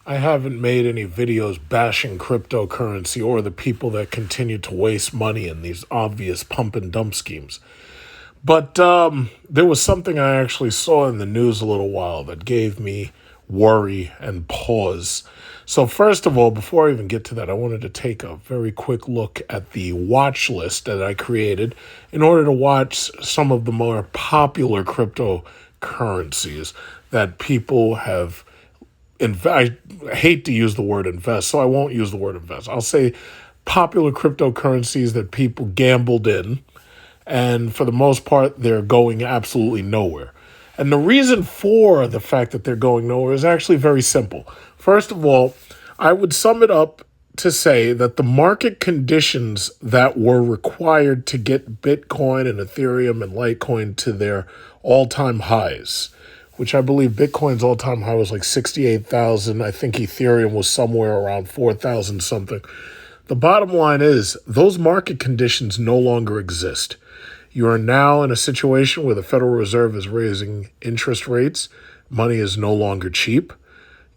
I haven't made any videos bashing cryptocurrency or the people that continue to waste money in these obvious pump and dump schemes. But there was something I actually saw in the news a little while that gave me worry and pause. So first of all, before I even get to that, I wanted to take a very quick look at the watch list that I created in order to watch some of the more popular cryptocurrencies that people have I hate to use the word invest, so I won't use the word invest. I'll say popular cryptocurrencies that people gambled in, and for the most part, they're going absolutely nowhere. And the reason for the fact that they're going nowhere is actually very simple. First of all, I would sum it up to say that the market conditions that were required to get Bitcoin and Ethereum and Litecoin to their all-time highs, which I believe Bitcoin's all-time high was like 68,000. I think Ethereum was somewhere around 4,000 something. The bottom line is those market conditions no longer exist. You are now in a situation where the Federal Reserve is raising interest rates. Money is no longer cheap.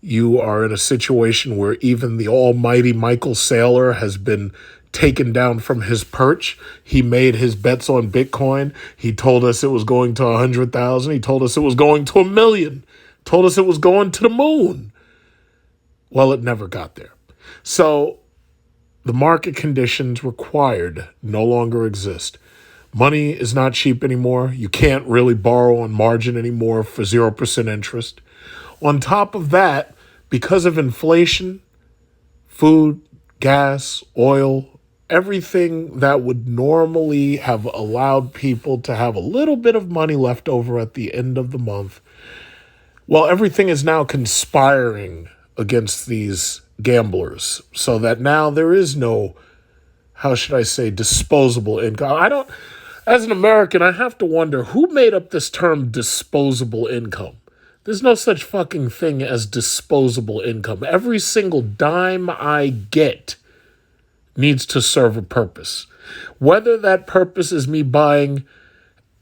You are in a situation where even the almighty Michael Saylor has been taken down from his perch. He made his bets on Bitcoin. He told us it was going to 100,000. He told us it was going to 1,000,000. Told us it was going to the moon. Well, it never got there. So the market conditions required no longer exist. Money is not cheap anymore. You can't really borrow on margin anymore for 0% interest. On top of that, because of inflation, food, gas, oil, everything that would normally have allowed people to have a little bit of money left over at the end of the month, well, everything is now conspiring against these gamblers so that now there is no, how should I say, disposable income. As an American, I have to wonder who made up this term disposable income. There's no such fucking thing as disposable income. Every single dime I get needs to serve a purpose. Whether that purpose is me buying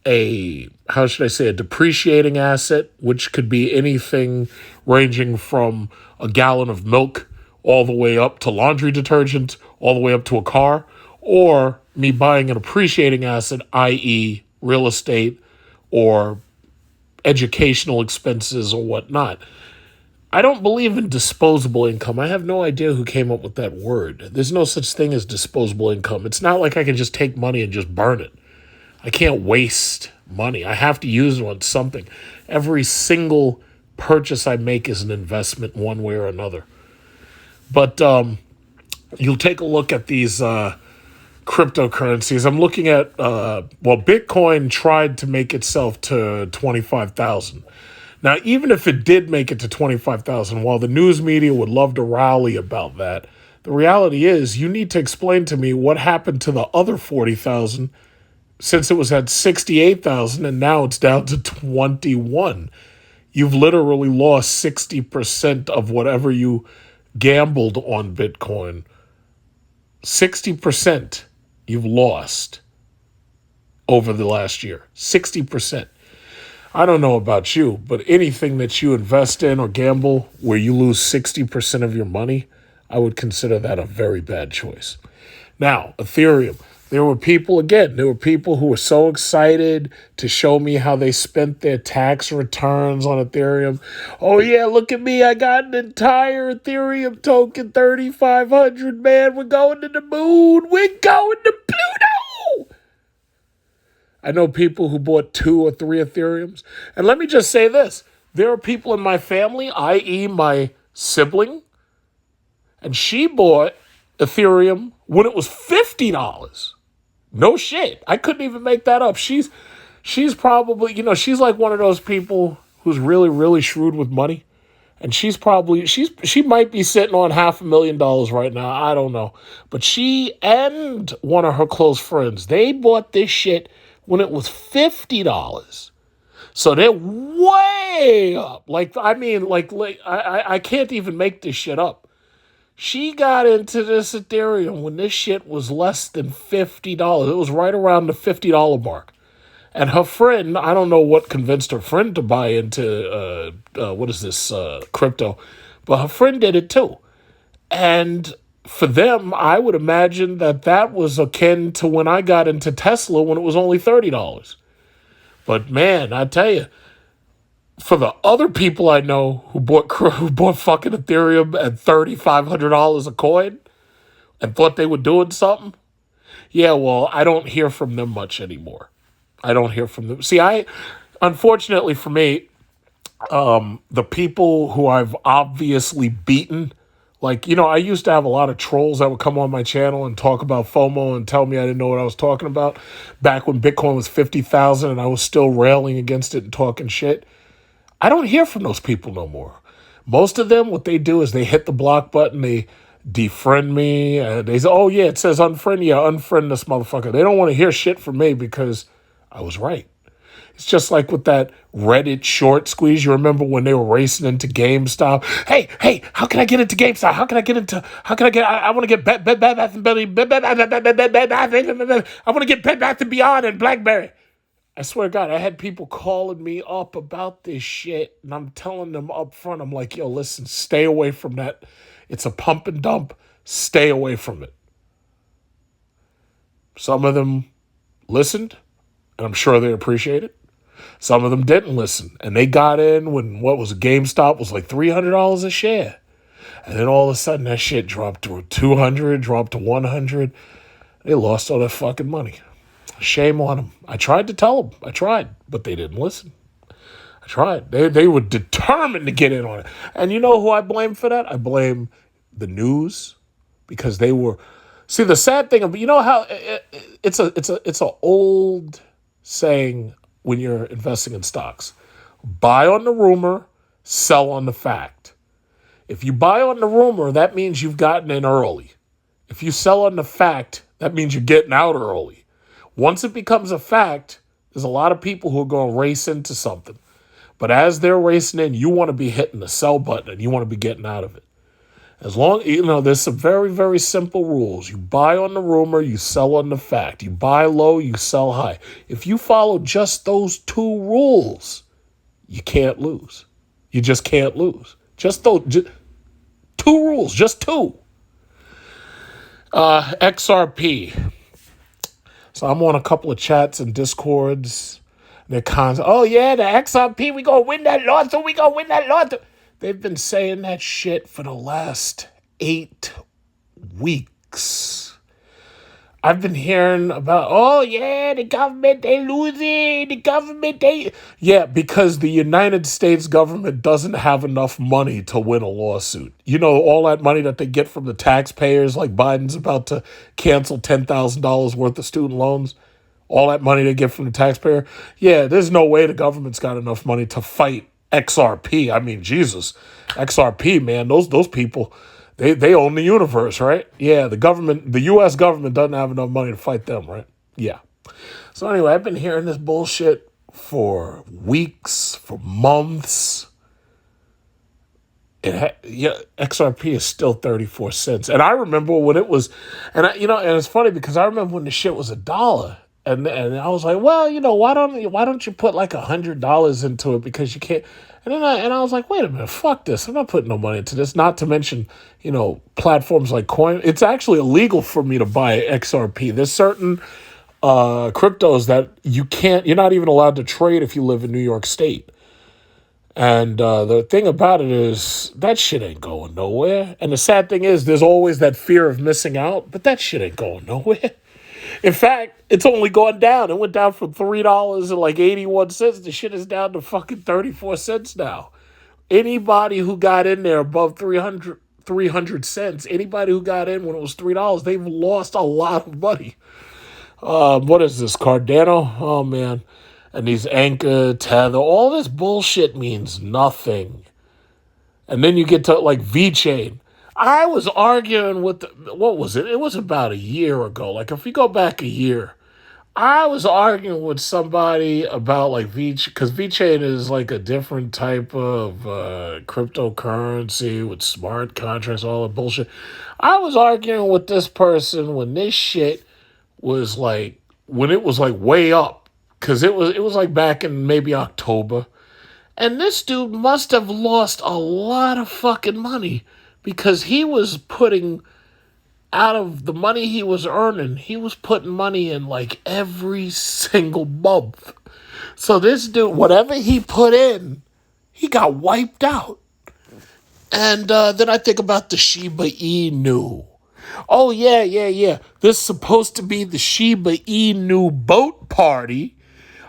a depreciating asset, which could be anything ranging from a gallon of milk all the way up to laundry detergent, all the way up to a car, or me buying an appreciating asset, i.e. real estate or educational expenses or whatnot. I don't believe in disposable income. I have no idea who came up with that word. There's no such thing as disposable income. It's not like I can just take money and just burn it. I can't waste money. I have to use it on something. Every single purchase I make is an investment one way or another. But you'll take a look at these cryptocurrencies. I'm looking at, Bitcoin tried to make itself to 25,000. Now, even if it did make it to 25,000, while the news media would love to rally about that, the reality is you need to explain to me what happened to the other 40,000 since it was at 68,000 and now it's down to 21. You've literally lost 60% of whatever you gambled on Bitcoin. 60% you've lost over the last year. 60%. I don't know about you, but anything that you invest in or gamble where you lose 60% of your money, I would consider that a very bad choice. Now, Ethereum. There were people who were so excited to show me how they spent their tax returns on Ethereum. Oh, yeah, look at me. I got an entire Ethereum token, 3,500, man. We're going to the moon. We're going to Pluto. I know people who bought 2 or 3 Ethereums. And let me just say this. There are people in my family, i.e. my sibling, and she bought Ethereum when it was $50. No shit. I couldn't even make that up. She's probably, she's like one of those people who's really, really shrewd with money. And she might be sitting on $500,000 right now. I don't know. But she and one of her close friends, they bought this shit when it was $50. So they're way up. I can't even make this shit up. She got into this Ethereum when this shit was less than $50. It was right around the $50 mark. And her friend, I don't know what convinced her friend to buy into, crypto. But her friend did it too. And for them, I would imagine that that was akin to when I got into Tesla when it was only $30. But man, I tell you, for the other people I know who bought fucking Ethereum at $3,500 a coin and thought they were doing something, yeah, well, I don't hear from them much anymore. I don't hear from them. See, unfortunately for me, the people who I've obviously beaten, like, I used to have a lot of trolls that would come on my channel and talk about FOMO and tell me I didn't know what I was talking about back when Bitcoin was 50,000 and I was still railing against it and talking shit. I don't hear from those people no more. Most of them, what they do is they hit the block button, they defriend me, and they say, oh yeah, it says unfriend, yeah, unfriend this motherfucker. They don't want to hear shit from me because I was right. It's just like with that Reddit short squeeze. You remember when they were racing into GameStop? Hey, how can I get into GameStop? I want to get Bed Bath and Belly. I want to get Bed Bath and Beyond and BlackBerry. I swear to God, I had people calling me up about this shit, and I'm telling them up front, I'm like, yo, listen, stay away from that. It's a pump and dump. Stay away from it. Some of them listened, and I'm sure they appreciate it. Some of them didn't listen, and they got in when GameStop was like $300 a share. And then all of a sudden, that shit dropped to 200, dropped to 100. They lost all their fucking money. Shame on them. I tried to tell them. But they didn't listen. I tried. They were determined to get in on it. And you know who I blame for that? I blame the news, because they were. See, the sad thing, you know how it's a old saying when you're investing in stocks: buy on the rumor, sell on the fact. If you buy on the rumor, that means you've gotten in early. If you sell on the fact, that means you're getting out early. Once it becomes a fact, there's a lot of people who are going to race into something. But as they're racing in, you want to be hitting the sell button and you want to be getting out of it. As long, there's some very, very simple rules. You buy on the rumor, you sell on the fact. You buy low, you sell high. If you follow just those two rules, you can't lose. You just can't lose. Just two rules, just two. XRP. So I'm on a couple of chats and Discords. They're oh yeah, the XRP, we gonna win that lawsuit. They've been saying that shit for the last 8 weeks. I've been hearing about, oh yeah, the government, they losing, Yeah, because the United States government doesn't have enough money to win a lawsuit. All that money that they get from the taxpayers, like Biden's about to cancel $10,000 worth of student loans. All that money they get from the taxpayer. Yeah, there's no way the government's got enough money to fight XRP. I mean, Jesus, XRP, man, those people, they own the universe, right? Yeah, the U.S. government doesn't have enough money to fight them, right? Yeah. So anyway, I've been hearing this bullshit for weeks, for months. XRP is still 34 cents. And I remember when it was, and it's funny because I remember when the shit was $1. And I was like, well, why don't you put like $100 into it, because you can't. And then I was like, wait a minute, fuck this. I'm not putting no money into this. Not to mention, platforms like Coin. It's actually illegal for me to buy XRP. There's certain cryptos that you're not even allowed to trade if you live in New York State. And the thing about it is that shit ain't going nowhere. And the sad thing is there's always that fear of missing out, but that shit ain't going nowhere. In fact, it's only gone down. It went down from $3 and like 81 cents. The shit is down to fucking 34 cents now. Anybody who got in there above 300 cents, anybody who got in when it was $3, they've lost a lot of money. What is this, Cardano? Oh, man. And these Anchor, Tether, all this bullshit means nothing. And then you get to like VeChain. I was arguing with, what was it? It was about a year ago. Like if you go back a year, I was arguing with somebody about like because VeChain is like a different type of cryptocurrency with smart contracts, all that bullshit. I was arguing with this person when this shit was like, when it was like way up. Because it was like back in maybe October. And this dude must have lost a lot of fucking money because he was putting out of the money he was earning, he was putting money in like every single month. So this dude, whatever he put in, he got wiped out. And then I think about the Shiba Inu. Oh, yeah. This is supposed to be the Shiba Inu boat party.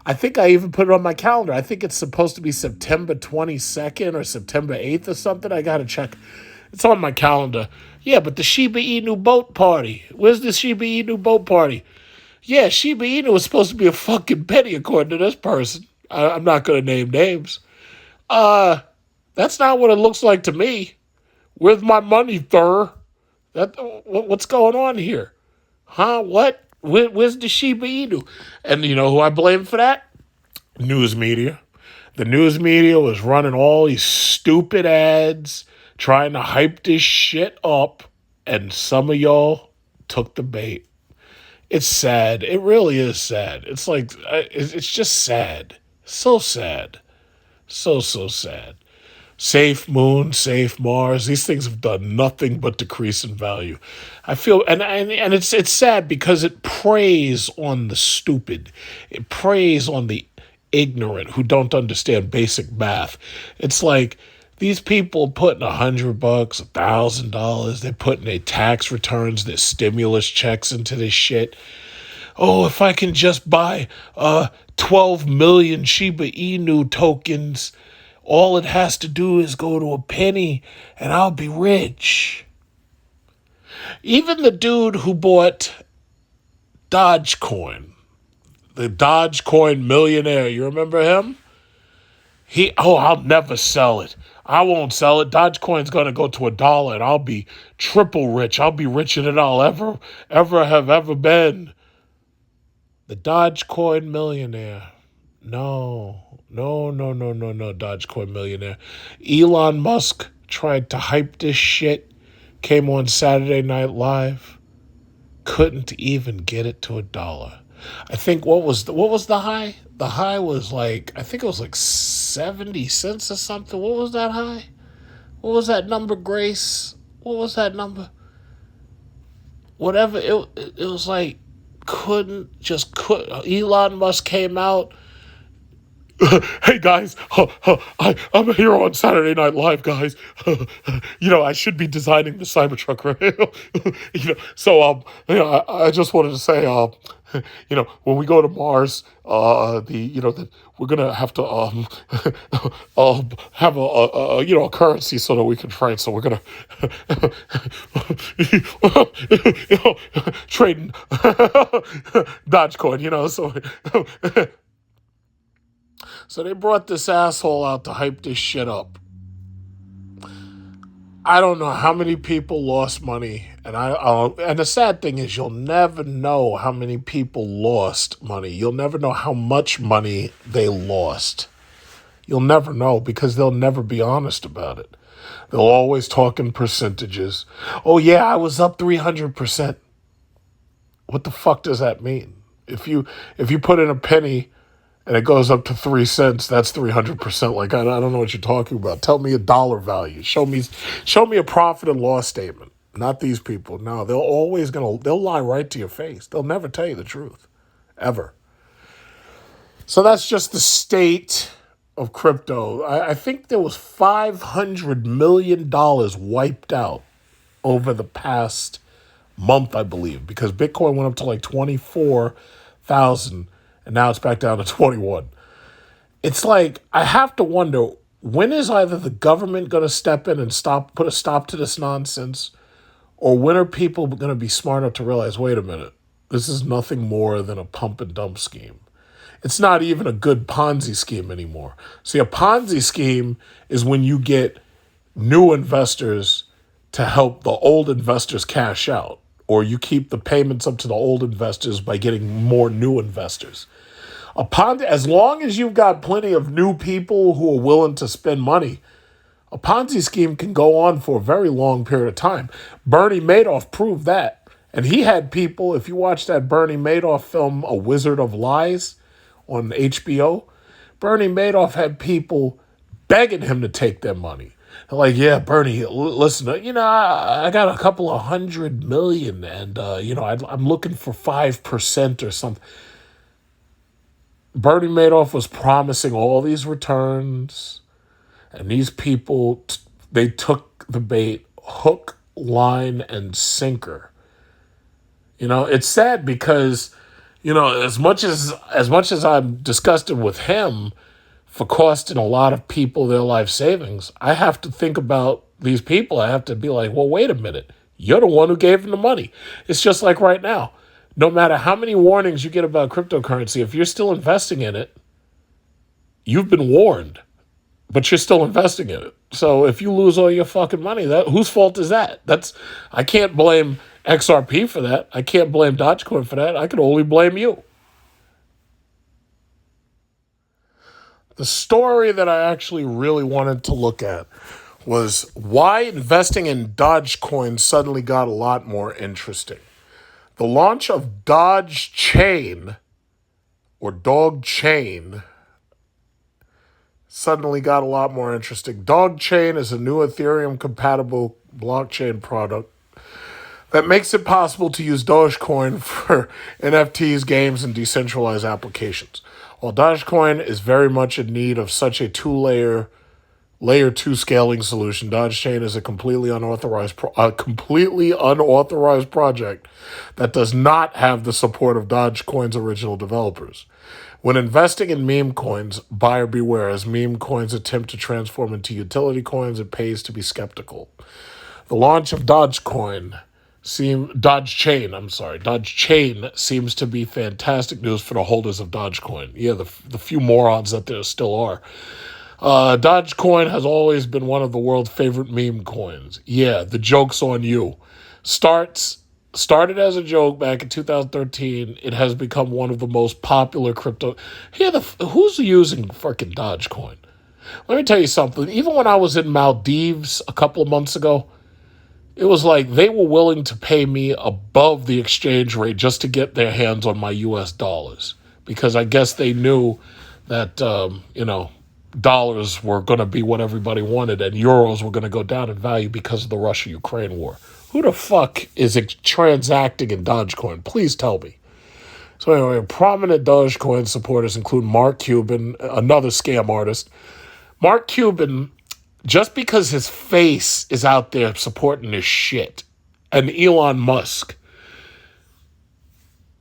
I think I even put it on my calendar. I think it's supposed to be September 22nd or September 8th or something. I got to check. It's on my calendar. Yeah, but the Shiba Inu boat party. Where's the Shiba Inu boat party? Yeah, Shiba Inu was supposed to be a fucking penny according to this person. I'm not going to name names. That's not what it looks like to me. Where's my money, Thur? What's going on here? Huh? What? Where's the Shiba Inu? And you know who I blame for that? News media. The news media was running all these stupid ads, trying to hype this shit up, and some of y'all took the bait. It's sad. It really is sad. It's like, it's just sad. So sad. So sad. Safe Moon, Safe Mars. These things have done nothing but decrease in value. I feel, and it's sad because it preys on the stupid. It preys on the ignorant who don't understand basic math. It's like these people putting $100, $1,000. They're putting their tax returns, their stimulus checks into this shit. Oh, if I can just buy 12 million Shiba Inu tokens. All it has to do is go to a penny and I'll be rich. Even the dude who bought Dogecoin, the Dogecoin millionaire, you remember him? I'll never sell it. I won't sell it. Dogecoin's going to go to $1 and I'll be triple rich. I'll be richer than I'll ever been. The Dogecoin millionaire. No, Dogecoin millionaire. Elon Musk tried to hype this shit, came on Saturday Night Live, couldn't even get it to $1. I think what was the high? The high was like, I think it was like 70 cents or something. What was that high? What was that number, Grace? What was that number? Whatever, it was like, couldn't. Elon Musk came out. Hey guys, I'm here on Saturday Night Live, guys. I should be designing the Cybertruck, right? I just wanted to say, when we go to Mars, that we're gonna have to have a currency so that we can trade. So we're gonna trading Dogecoin, so. So they brought this asshole out to hype this shit up. I don't know how many people lost money, and and the sad thing is you'll never know how many people lost money. You'll never know how much money they lost. You'll never know because they'll never be honest about it. They'll always talk in percentages. Oh yeah, I was up 300%. What the fuck does that mean? If you put in a penny and it goes up to 3 cents, that's 300%. Like, I don't know what you're talking about. Tell me a dollar value. Show me a profit and loss statement. Not these people. No, they'll lie right to your face. They'll never tell you the truth. Ever. So that's just the state of crypto. I think there was $500 million wiped out over the past month, I believe, because Bitcoin went up to like 24,000. And now it's back down to 21. It's like, I have to wonder, when is either the government going to step in and put a stop to this nonsense, or when are people going to be smart enough to realize, wait a minute, this is nothing more than a pump and dump scheme. It's not even a good Ponzi scheme anymore. See, a Ponzi scheme is when you get new investors to help the old investors cash out, or you keep the payments up to the old investors by getting more new investors. As long as you've got plenty of new people who are willing to spend money, a Ponzi scheme can go on for a very long period of time. Bernie Madoff proved that. And he had people, if you watch that Bernie Madoff film, A Wizard of Lies, on HBO, Bernie Madoff had people begging him to take their money. They're like, yeah, Bernie, listen, I got a couple of 100 million and, I'm looking for 5% or something. Bernie Madoff was promising all these returns, and these people, they took the bait hook, line, and sinker. It's sad because, as much as I'm disgusted with him for costing a lot of people their life savings, I have to think about these people. I have to be like, well, wait a minute. You're the one who gave them the money. It's just like right now. No matter how many warnings you get about cryptocurrency, if you're still investing in it, you've been warned, but you're still investing in it. So if you lose all your fucking money, whose fault is that? I can't blame XRP for that. I can't blame Dogecoin for that. I can only blame you. The story that I actually really wanted to look at was why investing in Dogecoin suddenly got a lot more interesting. The launch of Doge Chain, or Dog Chain, suddenly got a lot more interesting. Dog Chain is a new Ethereum-compatible blockchain product that makes it possible to use Dogecoin for NFTs, games, and decentralized applications. While Dogecoin is very much in need of such a Layer 2 scaling solution, Doge Chain is a completely unauthorized project that does not have the support of Dogecoin's original developers. When investing in meme coins, buyer beware. As meme coins attempt to transform into utility coins, it pays to be skeptical. The launch of Doge Chain seems to be fantastic news for the holders of Dogecoin. Yeah, the few morons that there still are. Dogecoin has always been one of the world's favorite meme coins. Yeah, the joke's on you. Started as a joke back in 2013. It has become one of the most popular crypto. Who's using freaking Dogecoin? Let me tell you something. Even when I was in Maldives a couple of months ago, it was like they were willing to pay me above the exchange rate just to get their hands on my US dollars. Because I guess they knew that, dollars were going to be what everybody wanted and euros were going to go down in value because of the Russia-Ukraine war. Who the fuck is transacting in Dogecoin? Please tell me. So anyway, prominent Dogecoin supporters include Mark Cuban, another scam artist. Mark Cuban, just because his face is out there supporting this shit, and Elon Musk,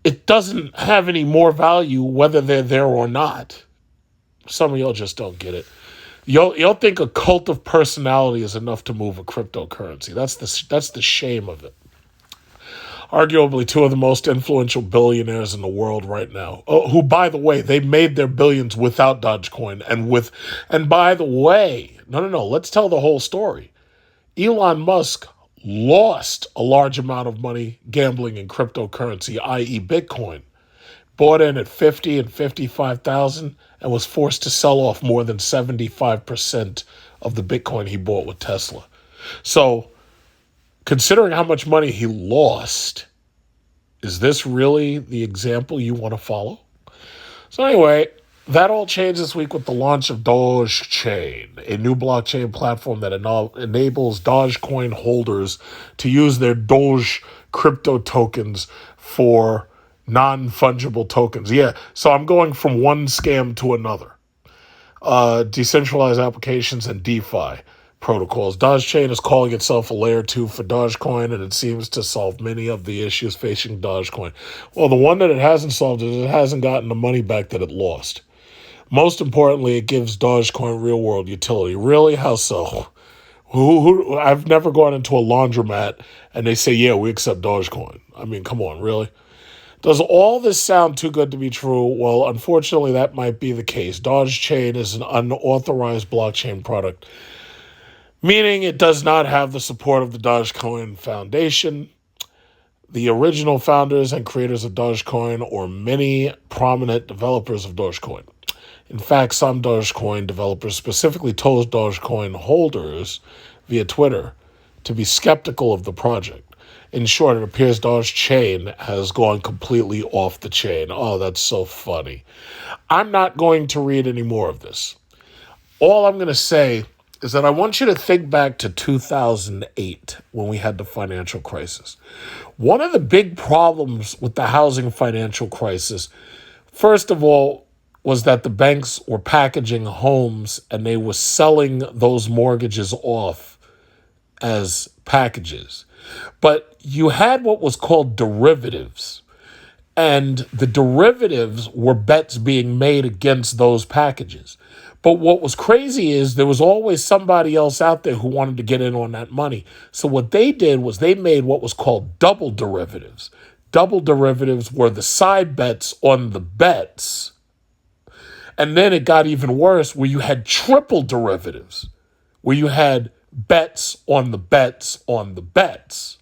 it doesn't have any more value whether they're there or not. Some of y'all just don't get it. Y'all think a cult of personality is enough to move a cryptocurrency. That's the shame of it. Arguably two of the most influential billionaires in the world right now, who, by the way, they made their billions without Dogecoin and by the way, no, let's tell the whole story. Elon Musk lost a large amount of money gambling in cryptocurrency, i.e. Bitcoin. Bought in at 50 and 55,000 and was forced to sell off more than 75% of the Bitcoin he bought with Tesla. So, considering how much money he lost, is this really the example you want to follow? So anyway, that all changed this week with the launch of Doge Chain, a new blockchain platform that enables Dogecoin holders to use their Doge crypto tokens for non-fungible tokens. Yeah, so I'm going from one scam to another. Decentralized applications and DeFi protocols. Doge Chain is calling itself a layer 2 for Dogecoin, and it seems to solve many of the issues facing Dogecoin. Well, the one that it hasn't solved is it hasn't gotten the money back that it lost. Most importantly, it gives Dogecoin real-world utility. Really? How so? I've never gone into a laundromat and they say, yeah, we accept Dogecoin. I mean, come on, really? Does all this sound too good to be true? Well, unfortunately, that might be the case. Doge Chain is an unauthorized blockchain product, meaning it does not have the support of the Dogecoin Foundation, the original founders and creators of Dogecoin, or many prominent developers of Dogecoin. In fact, some Dogecoin developers specifically told Dogecoin holders via Twitter to be skeptical of the project. In short, it appears Doge Chain has gone completely off the chain. Oh, that's so funny. I'm not going to read any more of this. all I'm going to say is that I want you to think back to 2008 when we had the financial crisis. One of the big problems with the housing financial crisis, first of all, was that the banks were packaging homes and they were selling those mortgages off as packages. But you had what was called derivatives. And the derivatives were bets being made against those packages. But what was crazy is there was always somebody else out there who wanted to get in on that money. So what they did was they made what was called double derivatives. Double derivatives were the side bets on the bets. And then it got even worse where you had triple derivatives, where you had bets on the bets on the bets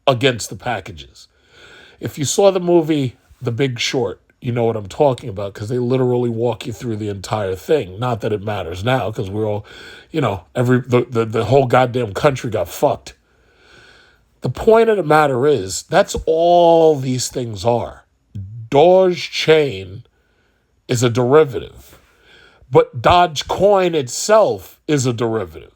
against the packages. If you saw the movie The Big Short, you know what I'm talking about because they literally walk you through the entire thing. Not that it matters now because we're all, the whole goddamn country got fucked. The point of the matter is that's all these things are. Doge chain is a derivative, but Dogecoin itself is a derivative.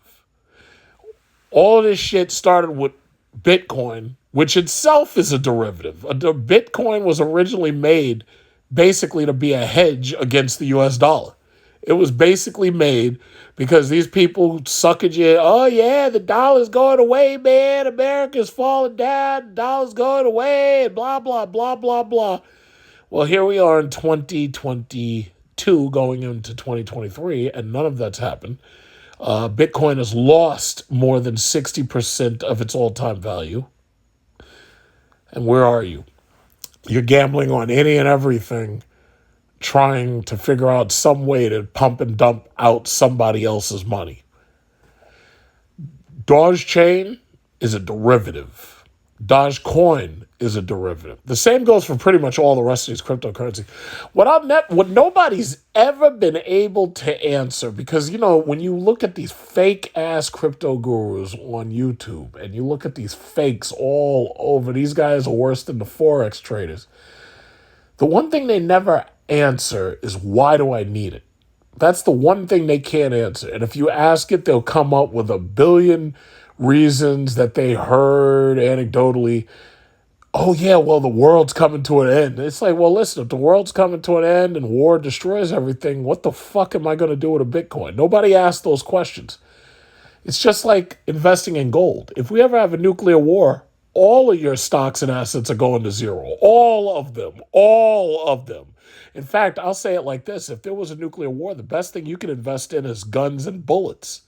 All this shit started with Bitcoin, which itself is a derivative. Bitcoin was originally made basically to be a hedge against the US dollar. It was basically made because these people suckered you, oh yeah, the dollar's going away, man, America's falling down, the dollar's going away, and blah, blah, blah, blah, blah. Well, here we are in 2022 going into 2023, and none of that's happened. Bitcoin has lost more than 60% of its all-time value. And where are you? You're gambling on any and everything, trying to figure out some way to pump and dump out somebody else's money. Doge chain is a derivative. Dogecoin is a derivative. The same goes for pretty much all the rest of these cryptocurrencies. What nobody's ever been able to answer, because, when you look at these fake-ass crypto gurus on YouTube and you look at these fakes all over, these guys are worse than the Forex traders. The one thing they never answer is, why do I need it? That's the one thing they can't answer. And if you ask it, they'll come up with a billion reasons that they heard anecdotally. Oh yeah, well, the world's coming to an end. It's like, well, listen, if the world's coming to an end and war destroys everything, what the fuck am I going to do with a Bitcoin? Nobody asked those questions. It's just like investing in gold. If we ever have a nuclear war, all of your stocks and assets are going to zero. All of them. All of them. In fact, I'll say it like this. If there was a nuclear war, the best thing you can invest in is guns and bullets.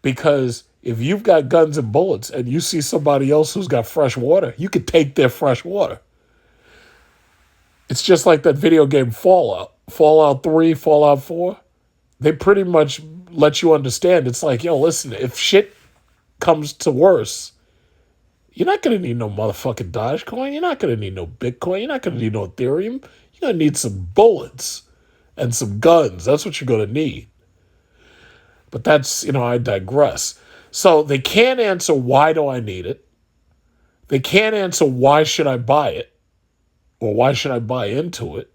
Because if you've got guns and bullets and you see somebody else who's got fresh water, you could take their fresh water. It's just like that video game Fallout. Fallout 3, Fallout 4. They pretty much let you understand. It's like, yo, listen, if shit comes to worse, you're not going to need no motherfucking Dogecoin. You're not going to need no Bitcoin. You're not going to need no Ethereum. You're going to need some bullets and some guns. That's what you're going to need. But that's, I digress. So they can't answer, why do I need it? They can't answer, why should I buy it? Or why should I buy into it?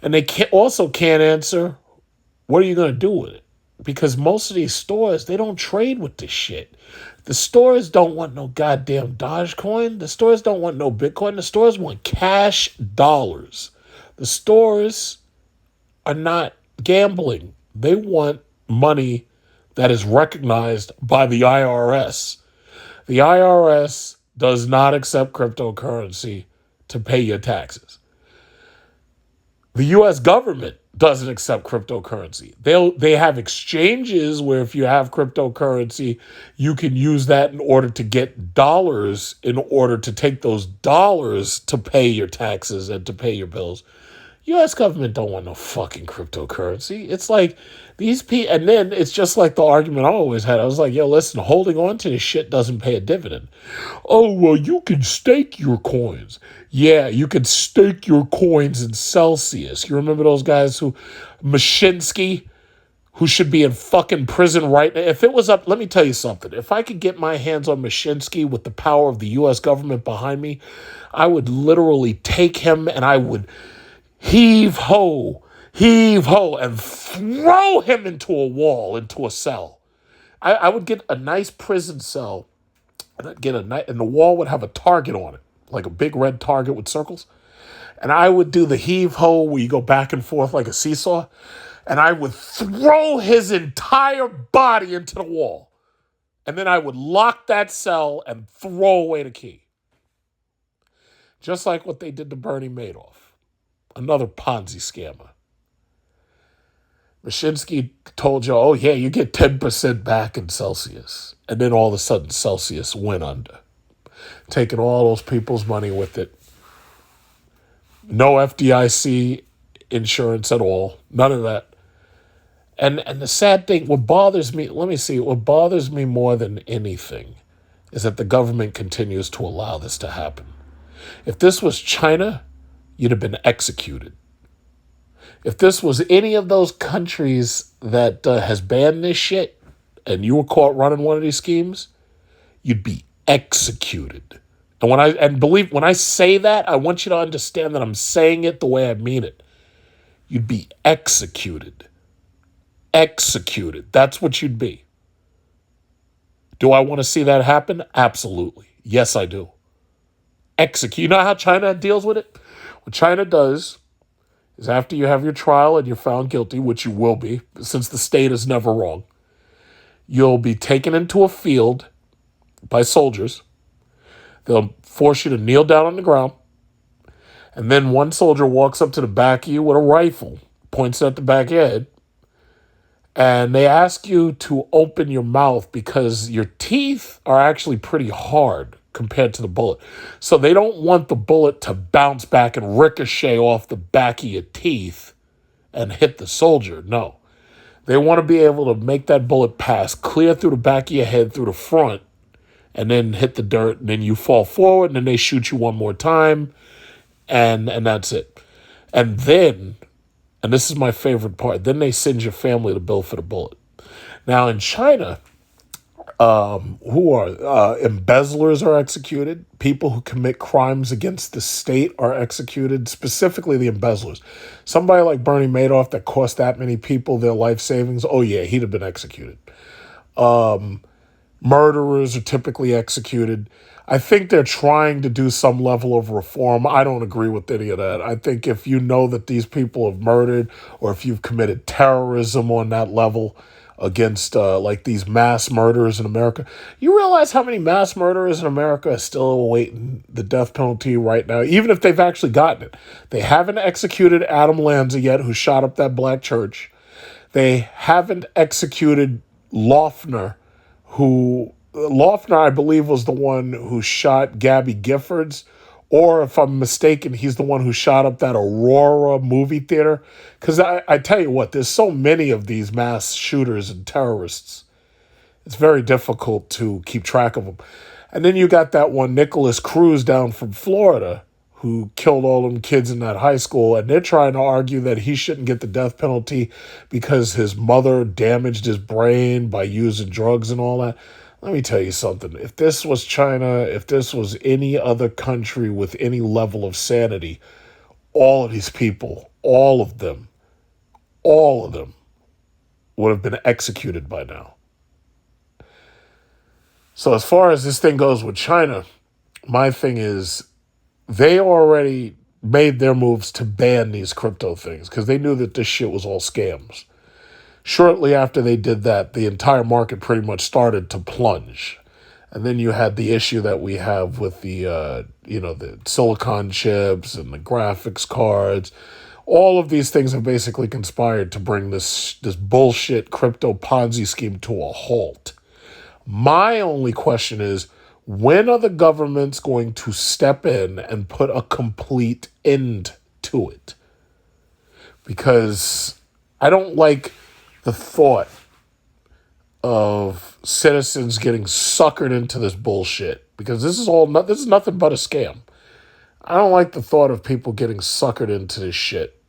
And they also can't answer, what are you going to do with it? Because most of these stores, they don't trade with this shit. The stores don't want no goddamn Dogecoin. The stores don't want no Bitcoin. The stores want cash dollars. The stores are not gambling. They want money that is recognized by the IRS. The IRS does not accept cryptocurrency to pay your taxes. The U.S. government doesn't accept cryptocurrency. They have exchanges where if you have cryptocurrency, you can use that in order to get dollars, in order to take those dollars to pay your taxes and to pay your bills. U.S. government don't want no fucking cryptocurrency. It's like these people, and then it's just like the argument I always had. I was like, yo, listen, holding on to this shit doesn't pay a dividend. Oh, well, you can stake your coins. Yeah, you can stake your coins in Celsius. You remember those guys Mashinsky, who should be in fucking prison right now? If it was up, let me tell you something. If I could get my hands on Mashinsky with the power of the U.S. government behind me, I would literally take him and I would heave ho. heave ho, and throw him into a wall, into a cell. I would get a nice prison cell, and I'd get and the wall would have a target on it, like a big red target with circles. And I would do the heave ho where you go back and forth like a seesaw, and I would throw his entire body into the wall. And then I would lock that cell and throw away the key. Just like what they did to Bernie Madoff, another Ponzi scammer. Mashinsky told you, oh yeah, you get 10% back in Celsius. And then all of a sudden Celsius went under, taking all those people's money with it. No FDIC insurance at all, none of that. And the sad thing, what bothers me more than anything is that the government continues to allow this to happen. If this was China, you'd have been executed. If this was any of those countries that has banned this shit and you were caught running one of these schemes, you'd be executed. And when I say that, I want you to understand that I'm saying it the way I mean it. You'd be executed. Executed. That's what you'd be. Do I want to see that happen? Absolutely. Yes, I do. Execute. You know how China deals with it? What China does is after you have your trial and you're found guilty, which you will be, since the state is never wrong, you'll be taken into a field by soldiers. They'll force you to kneel down on the ground. And then one soldier walks up to the back of you with a rifle, points it at the back of your head, and they ask you to open your mouth because your teeth are actually pretty hard compared to the bullet. So they don't want the bullet to bounce back and ricochet off the back of your teeth and hit the soldier. No. They want to be able to make that bullet pass clear through the back of your head, through the front, and then hit the dirt, and then you fall forward, and then they shoot you one more time, and that's it. And then, and this is my favorite part, then they send your family the bill for the bullet. Now in China, embezzlers are executed. People who commit crimes against the state are executed, specifically the embezzlers. Somebody like Bernie Madoff that cost that many people their life savings, oh yeah, he'd have been executed. Murderers are typically executed. I think they're trying to do some level of reform. I don't agree with any of that. I think if you know that these people have murdered or if you've committed terrorism on that level against like these mass murderers in America, you realize how many mass murderers in America are still awaiting the death penalty right now, even if they've actually gotten it. They haven't executed Adam Lanza yet, who shot up that black church. They haven't executed Loeffner, I believe, was the one who shot Gabby Giffords, or if I'm mistaken, he's the one who shot up that Aurora movie theater. Because I tell you what, there's so many of these mass shooters and terrorists. It's very difficult to keep track of them. And then you got that one Nicholas Cruz down from Florida who killed all them kids in that high school, and they're trying to argue that he shouldn't get the death penalty because his mother damaged his brain by using drugs and all that. Let me tell you something. If this was China, if this was any other country with any level of sanity, all of these people, all of them would have been executed by now. So as far as this thing goes with China, my thing is they already made their moves to ban these crypto things because they knew that this shit was all scams. Shortly after they did that, the entire market pretty much started to plunge. And then you had the issue that we have with the silicon chips and the graphics cards. All of these things have basically conspired to bring this bullshit crypto Ponzi scheme to a halt. My only question is, when are the governments going to step in and put a complete end to it? Because I don't like the thought of citizens getting suckered into this bullshit, because this is nothing but a scam. I don't like the thought of people getting suckered into this shit.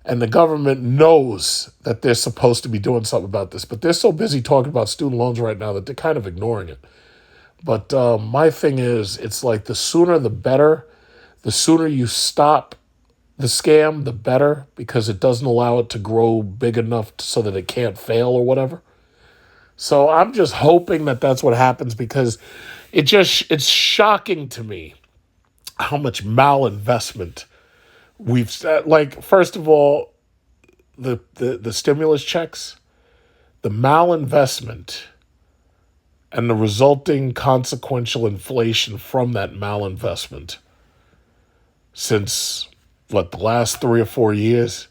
And the government knows that they're supposed to be doing something about this, but they're so busy talking about student loans right now that they're kind of ignoring it. But my thing is, it's like the sooner the better. The sooner you stop the scam, the better, because it doesn't allow it to grow big enough so that it can't fail or whatever. So I'm just hoping that that's what happens, because it's shocking to me how much malinvestment like, first of all, the stimulus checks, the malinvestment and the resulting consequential inflation from that malinvestment since the last 3 or 4 years.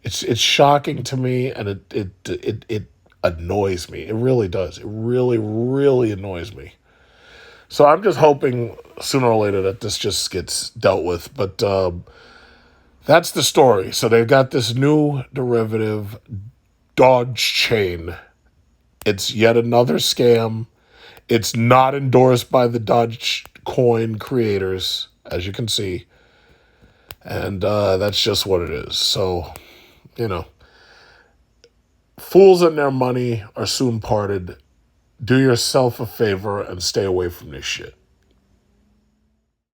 It's shocking to me, and it annoys me. It really does. It really, really annoys me. So I'm just hoping sooner or later that this just gets dealt with. But that's the story. So they've got this new derivative, Doge chain. It's yet another scam. It's not endorsed by the Doge coin creators, as you can see. And that's just what it is. So, fools and their money are soon parted. Do yourself a favor and stay away from this shit.